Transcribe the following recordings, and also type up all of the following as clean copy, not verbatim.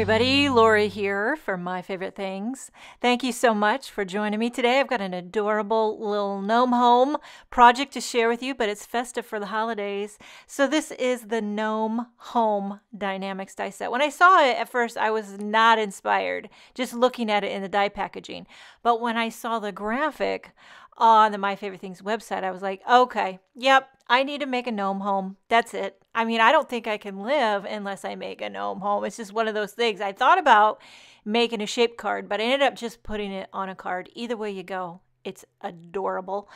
everybody, Lori here for My Favorite Things. Thank you so much for joining me today. I've got an adorable little gnome home project to share with you, but it's festive for the holidays. So this is the Gnome Home Die-namics die set. When I saw it at first, I was not inspired, just looking at it in the die packaging. But when I saw the graphic on the My Favorite Things website, I was like, okay, yep, I need to make a gnome home. That's it. I mean, I don't think I can live unless I make a gnome home. It's just one of those things. I thought about making a shape card, but I ended up just putting it on a card. Either way you go, it's adorable.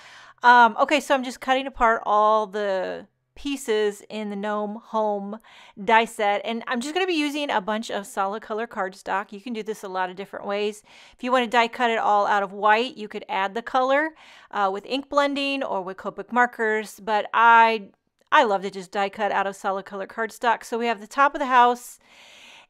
Okay, so I'm just cutting apart all the pieces in the gnome home die set, and I'm just going to be using a bunch of solid color cardstock. You can do this a lot of different ways. If you want to die cut it all out of white, you could add the color with ink blending or with Copic markers, but I love to just die cut out of solid color cardstock. So we have the top of the house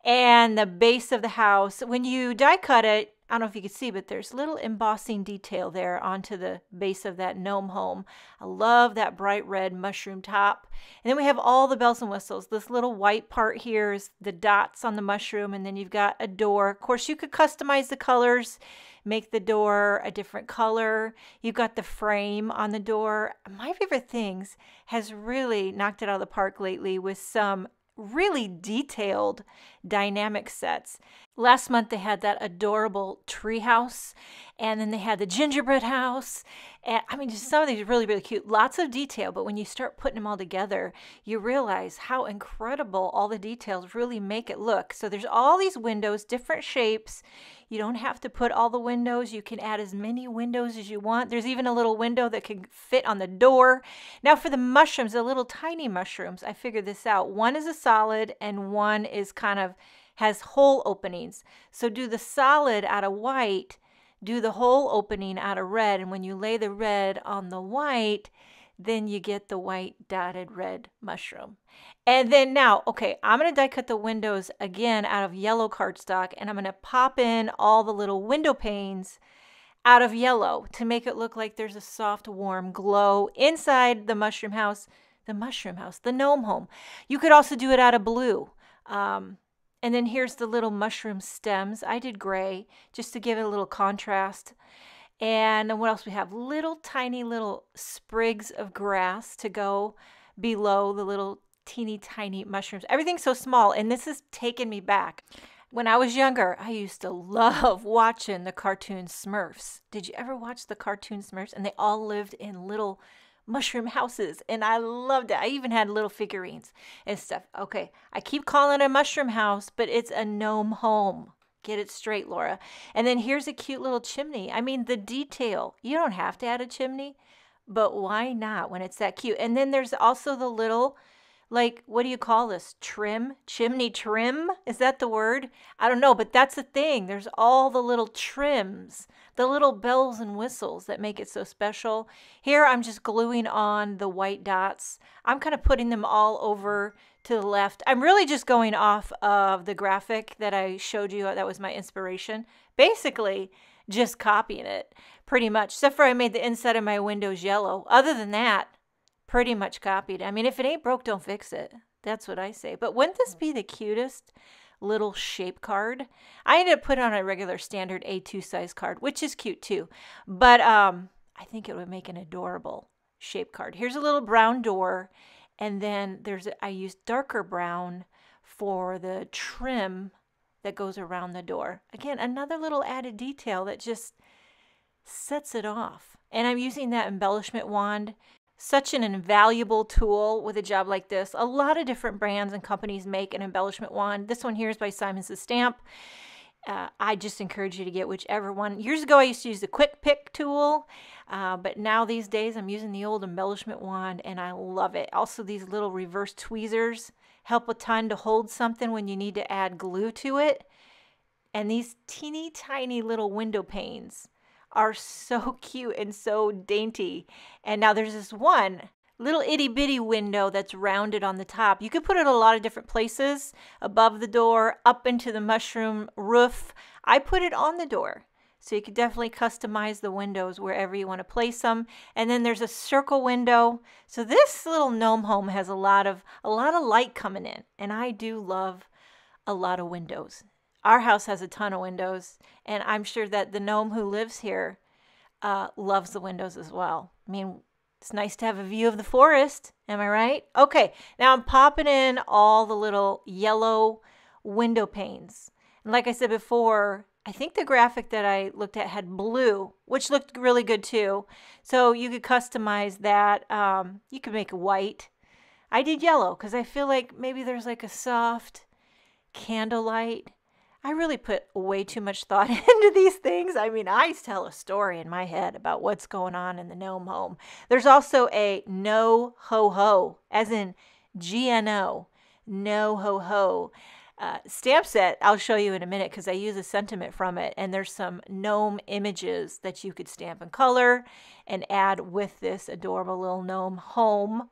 and the base of the house. When you die cut it, I don't know if you can see, but there's little embossing detail there onto the base of that gnome home. I love that bright red mushroom top. And then we have all the bells and whistles. This little white part here is the dots on the mushroom, and then you've got a door. Of course, you could customize the colors, make the door a different color. You've got the frame on the door. My Favorite Things has really knocked it out of the park lately with some really detailed dynamic sets. Last month they had that adorable tree house, and then they had the gingerbread house, and I mean, just some of these are really, really cute. Lots of detail, but when you start putting them all together, you realize how incredible all the details really make it look. So there's all these windows, different shapes. You don't have to put all the windows. You can add as many windows as you want. There's even a little window that can fit on the door. Now for the mushrooms, the little tiny mushrooms, I figured this out. One is a solid and one is kind of has hole openings. So do the solid out of white, do the hole opening out of red, and when you lay the red on the white, then you get the white dotted red mushroom. And then now, okay, I'm going to die cut the windows again out of yellow cardstock, and I'm going to pop in all the little window panes out of yellow to make it look like there's a soft, warm glow inside the mushroom house, the gnome home. You could also do it out of blue. And then here's the little mushroom stems. I did gray just to give it a little contrast. And then what else we have? Little tiny little sprigs of grass to go below the little teeny tiny mushrooms. Everything's so small, and this has taken me back. When I was younger, I used to love watching the cartoon Smurfs. Did you ever watch the cartoon Smurfs? And they all lived in little mushroom houses, and I loved it. I even had little figurines and stuff. Okay, I keep calling it a mushroom house, but it's a gnome home. Get it straight, Laura. And then here's a cute little chimney. I mean, the detail. You don't have to add a chimney, but why not when it's that cute? And then there's also the little, like, what do you call this? Trim? Chimney trim? Is that the word? I don't know, but that's the thing. There's all the little trims, the little bells and whistles that make it so special. Here I'm just gluing on the white dots. I'm kind of putting them all over to the left. I'm really just going off of the graphic that I showed you. That was my inspiration. Basically, just copying it pretty much, except for I made the inside of my windows yellow. Other than that, pretty much copied. I mean, if it ain't broke, don't fix it. That's what I say. But wouldn't this be the cutest little shape card? I ended up putting on a regular standard A2 size card, which is cute too. But I think it would make an adorable shape card. Here's a little brown door. And then I used darker brown for the trim that goes around the door. Again, another little added detail that just sets it off. And I'm using that embellishment wand. Such an invaluable tool with a job like this. A lot of different brands and companies make an embellishment wand. This one here is by Simon Says Stamp. I just encourage you to get whichever one. Years ago, I used to use the quick pick tool, but now these days I'm using the old embellishment wand, and I love it. Also, these little reverse tweezers help a ton to hold something when you need to add glue to it. And these teeny tiny little window panes are so cute and so dainty. And now there's this one little itty bitty window that's rounded on the top. You could put it a lot of different places, above the door, up into the mushroom roof. I put it on the door. So you could definitely customize the windows wherever you want to place them. And then there's a circle window. So this little gnome home has a lot of light coming in. And I do love a lot of windows. our house has a ton of windows, and I'm sure that the gnome who lives here loves the windows as well. I mean, it's nice to have a view of the forest. Am I right? Okay, now I'm popping in all the little yellow window panes. And like I said before, I think the graphic that I looked at had blue, which looked really good too. So you could customize that. You could make it white. I did yellow because I feel like maybe there's like a soft candlelight. I really put way too much thought into these things. I mean, I tell a story in my head about what's going on in the gnome home. There's also a no ho ho, as in GNO, no ho ho. Stamp set I'll show you in a minute because I use a sentiment from it, and there's some gnome images that you could stamp in color and add with this adorable little gnome home.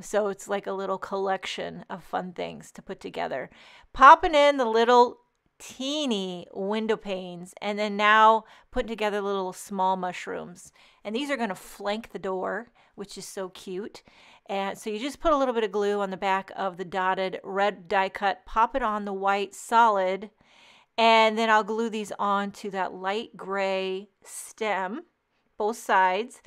So it's like a little collection of fun things to put together. Popping in the little teeny window panes, and then now putting together little small mushrooms. And these are going to flank the door, which is so cute. And so you just put a little bit of glue on the back of the dotted red die cut, pop it on the white solid, and then I'll glue these on to that light gray stem, both sides,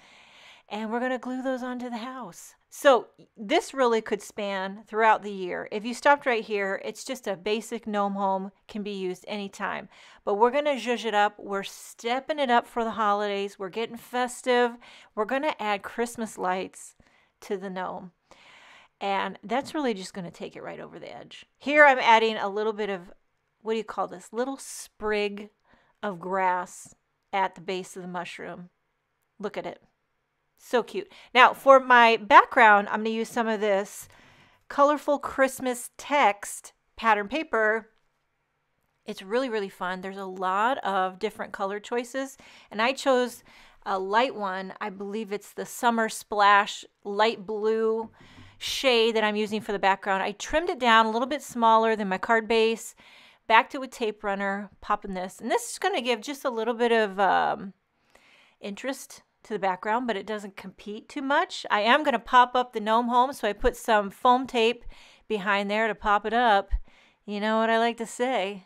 and we're going to glue those onto the house. So this really could span throughout the year. If you stopped right here, it's just a basic gnome home, can be used anytime. But we're going to zhuzh it up. We're stepping it up for the holidays. We're getting festive. We're going to add Christmas lights to the gnome. And that's really just going to take it right over the edge. Here I'm adding a little bit of, what do you call this? Little sprig of grass at the base of the mushroom. Look at it. So cute. Now for my background, I'm going to use some of this colorful Christmas text pattern paper. It's really, really fun. There's a lot of different color choices, and I chose a light one. I believe it's the Summer Splash light blue shade that I'm using for the background. I trimmed it down a little bit smaller than my card base, backed it with tape runner, popping this. And this is going to give just a little bit of interest to the background, but it doesn't compete too much. I am going to pop up the gnome home, so I put some foam tape behind there to pop it up. You know what I like to say?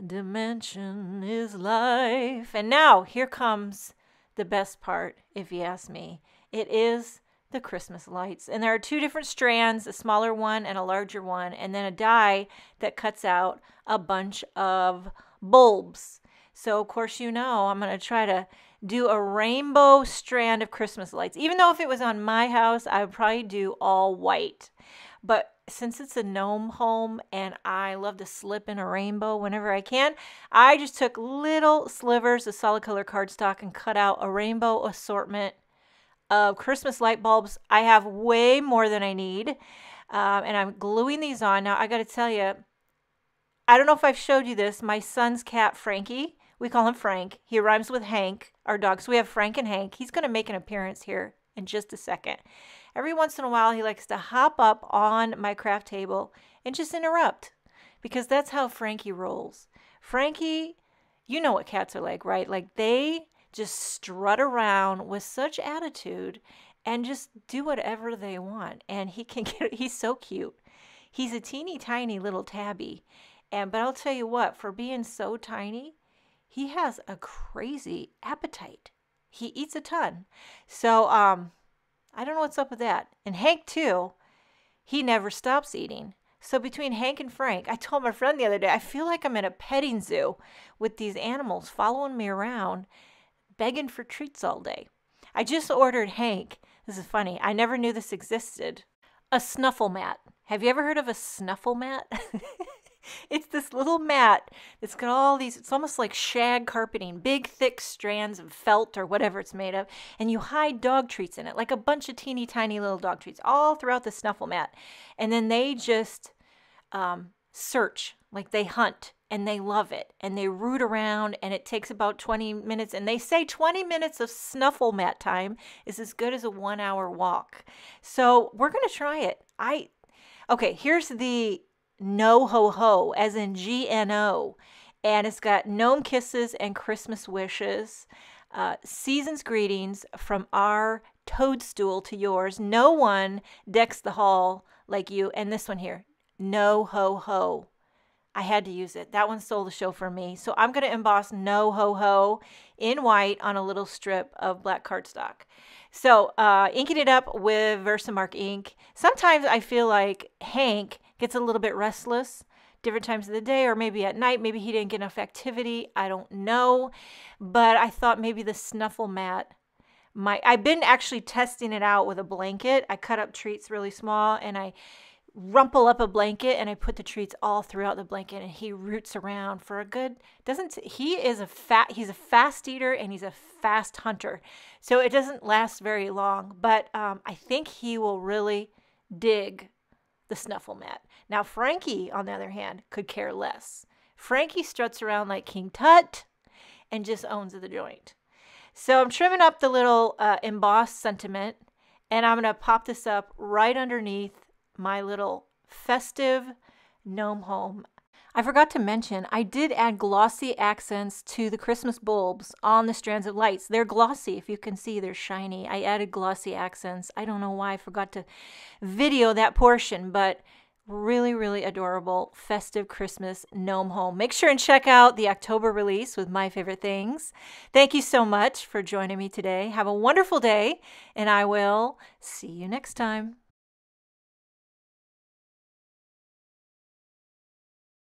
Dimension is life. And now here comes the best part, if you ask me. It is the Christmas lights. And there are two different strands, a smaller one and a larger one, and then a die that cuts out a bunch of bulbs. So of course, you know, I'm going to try to do a rainbow strand of Christmas lights. Even though if it was on my house, I would probably do all white. But since it's a gnome home and I love to slip in a rainbow whenever I can, I just took little slivers of solid color cardstock and cut out a rainbow assortment of Christmas light bulbs. I have way more than I need. And I'm gluing these on. Now, I got to tell you, I don't know if I've showed you this. My son's cat, Frankie, we call him Frank. He rhymes with Hank, our dog. So we have Frank and Hank. He's going to make an appearance here in just a second. Every once in a while, he likes to hop up on my craft table and just interrupt, because that's how Frankie rolls. Frankie, you know what cats are like, right? Like they just strut around with such attitude and just do whatever they want. And he can get, he's so cute. He's a teeny tiny little tabby. But I'll tell you what, for being so tiny, he has a crazy appetite. He eats a ton. So, I don't know what's up with that. And Hank, too, he never stops eating. So between Hank and Frank, I told my friend the other day, I feel like I'm in a petting zoo with these animals following me around, begging for treats all day. I just ordered Hank. This is funny. I never knew this existed. A snuffle mat. Have you ever heard of a snuffle mat? It's this little mat that's got all these, it's almost like shag carpeting, big thick strands of felt or whatever it's made of, and you hide dog treats in it, like a bunch of teeny tiny little dog treats all throughout the snuffle mat. And then they just search, like they hunt, and they love it, and they root around, and it takes about 20 minutes, and they say 20 minutes of snuffle mat time is as good as a 1 hour walk. So we're going to try it. Okay, here's the no ho ho, as in GNO, and it's got gnome kisses and Christmas wishes, season's greetings from our toadstool to yours. No one decks the hall like you. And this one here, no ho ho. I had to use it. That one stole the show for me. So I'm going to emboss No Ho Ho in white on a little strip of black cardstock. So inking it up with Versamark ink. Sometimes I feel like Hank gets a little bit restless different times of the day, or maybe at night. Maybe he didn't get enough activity. I don't know. But I thought maybe the Snuffle Mat I've been actually testing it out with a blanket. I cut up treats really small and I rumple up a blanket and I put the treats all throughout the blanket, and he roots around for a good, he's a fast eater and he's a fast hunter. So it doesn't last very long, but I think he will really dig the Snuffle Mat. Now Frankie, on the other hand, could care less. Frankie struts around like King Tut and just owns the joint. So I'm trimming up the little embossed sentiment, and I'm going to pop this up right underneath my little festive gnome home. I forgot to mention, I did add glossy accents to the Christmas bulbs on the strands of lights. They're glossy. If you can see, they're shiny. I added glossy accents. I don't know why I forgot to video that portion, but really, really adorable festive Christmas gnome home. Make sure and check out the October release with My Favorite Things. Thank you so much for joining me today. Have a wonderful day, and I will see you next time.